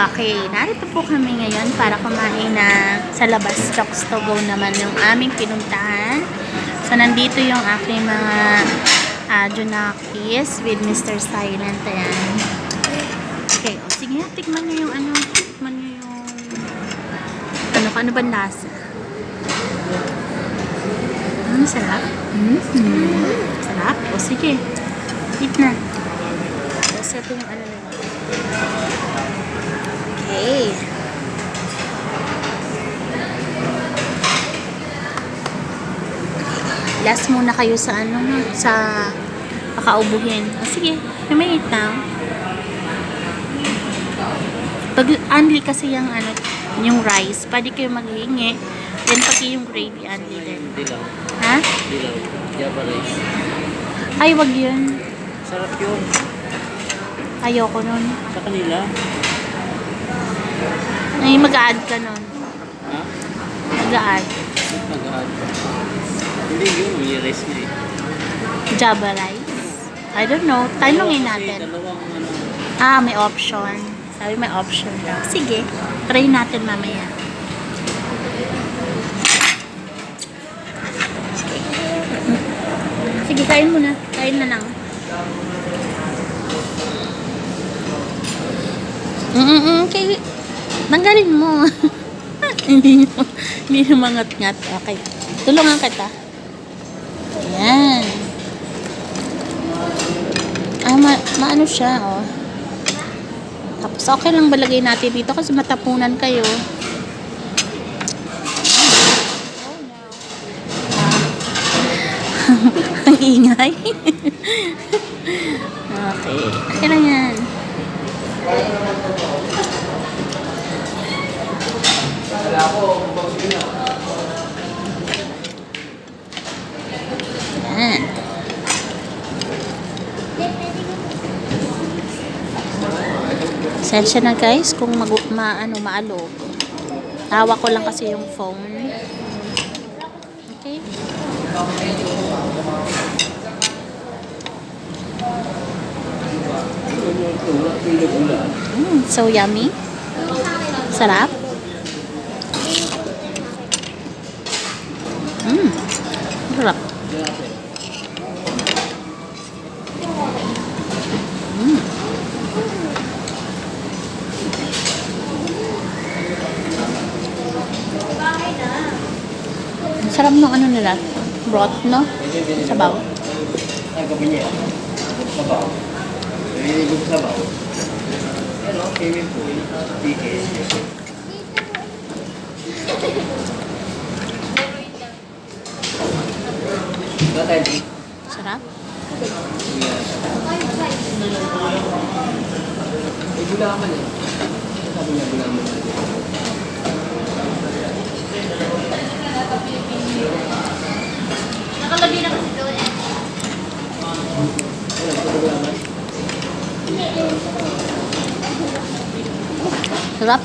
Okay, narito po kami ngayon para kumain na sa labas. Chokes to go naman yung aming pinuntahan. So, nandito yung aking mga Junakis with Mr. Silent. Ayan. Okay, o sige, tikman nyo yung ano. Tikman nyo yung ano ba lasa? Sarap. Sarap. O sige, eat na. Kasi ito yung ano nila. Okay. Last muna kayo sa ano, sa pakaubuhin. O sige, may eat now. Pag unli kasi yung ano, yung rice, pwede kayo maghingi. Then pati yung gravy unli din. Dilaw. Ha? Dilaw. Java rice. Ay, wag yun. Sarap yun. Ayoko nun. Sa kanila. Ay, mag-a-add ka nun. Ha? Mag-a-add. Mag-add. Hindi yun. May rice na eh. Java rice. I don't know. Tanungin natin. Dalawang ano. May option. Sabi may option daw. Sige. Try natin mamaya. Sige, kain muna. Kain na lang. Okay. Tanggalin mo. Hindi mangat-ngat. Okay. Tulungan kita. Ayan. Maano siya, oh. Tapos, okay lang balagay natin dito kasi matapunan kayo. Ang ingay. Okay. Okay lang yan. Yan. Sensya na guys kung maalog. Hawak ko lang kasi yung phone. Okay. So yummy. Sarap. Sarap. Sarap ng ano nila. Broth, no? Sabaw. Ay, gabi niya. Sabaw. Hindi ko sabaw. Ano? Swimming pool. Ticket. Sarap. May gulaman eh. Sabi niya gulaman. Nakalagay na kasi doon eh. Sarap.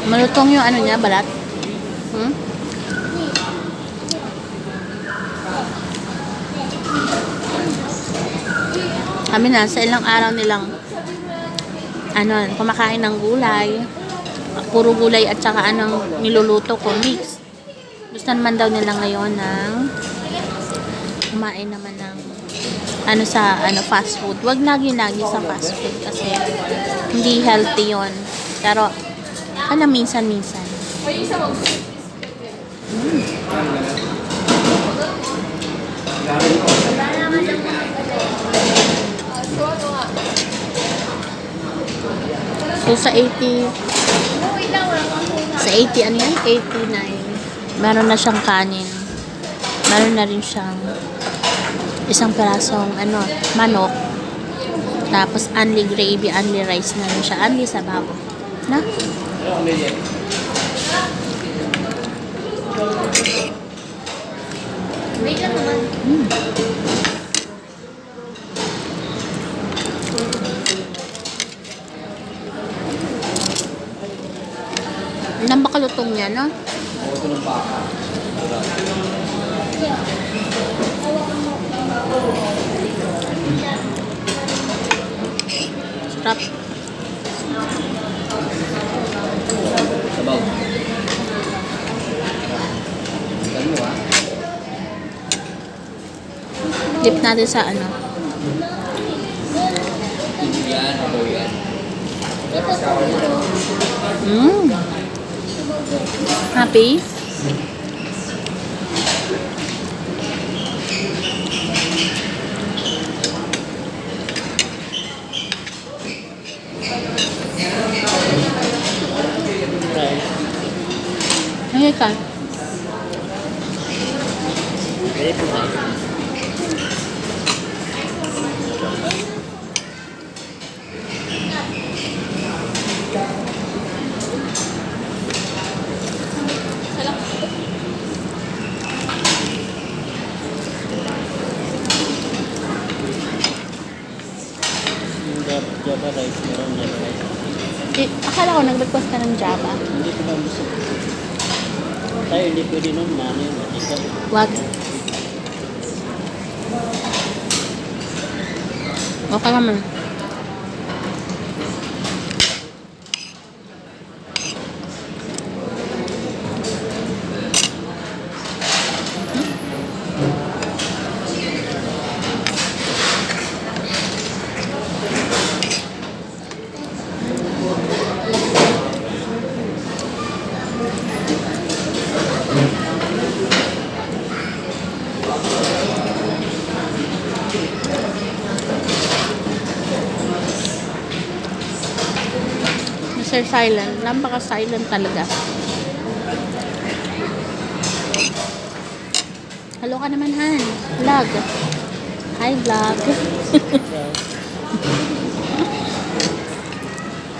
Malutong yung ano niya, balat. Kami na, sa ilang araw nilang kumakain ng gulay. Puro gulay at saka anong niluluto ko, mix. Gusto naman daw nila ngayon ng kumain naman ng fast food. Wag lagi-lagi sa fast food kasi hindi healthy yon. Pero minsan-minsan. So sa 80 ano yan? 89. Meron na siyang kanin. Meron na rin siyang isang perasong manok. Tapos only gravy, only rice na rin siya. Only sabaw. Na? Wait lang naman. Ilang ba kalutong niya, no? Ito ng baka. Sarap. Sabaw. Ano ah? Dip natin sa ano. Yan, sabaw yan. Happy? Ay, ka. Pwede po tayo. Java rice, meron Java rice. Akala ko nag-request ka ng Java. Hindi ko ba gusto. Tayo hindi pwede nun, mano yun, matika. Wag. Okay naman. Mr. Silent. Napaka-silent talaga. Hello ka naman, Han. Vlog. Hi, vlog.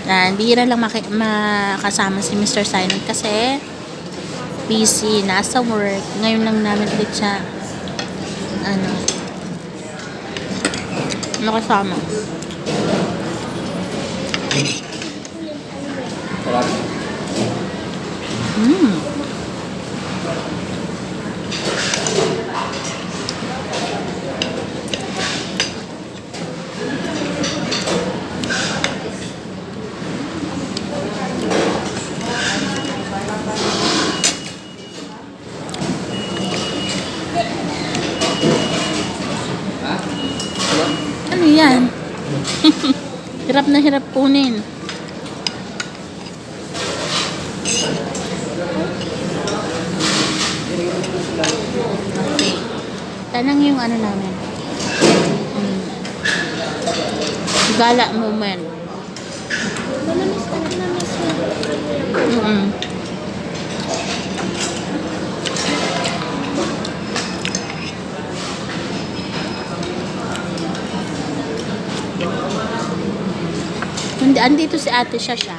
Yan, bihira lang makasama si Mr. Silent kasi busy, nasa work. Ngayon lang namin ulit siya nakasama. Sarap. Ha? Ano yan? Hirap na hirap kunin. Okay. Tanang yung ano namin. Gala moment. Andito si Ate Shasha.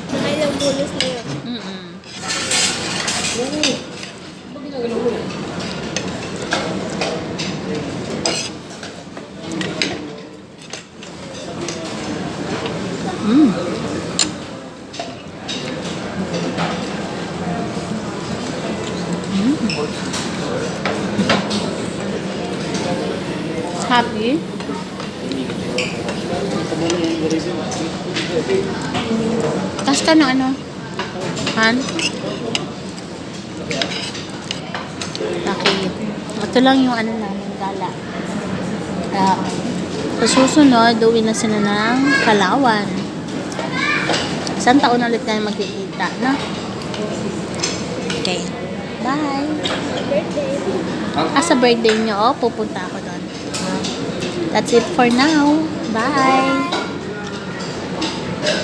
Nakailang bonus na yun. Happy? Tapos ka ng ano? Han? Okay. Ito lang yung ano namin, gala. Sa susunod, uwi na sila ng Palawan. Isang taon ulit na magkikita, no? Okay. Bye! Birthday. Sa birthday nyo, pupunta ako doon. That's it for now. Bye!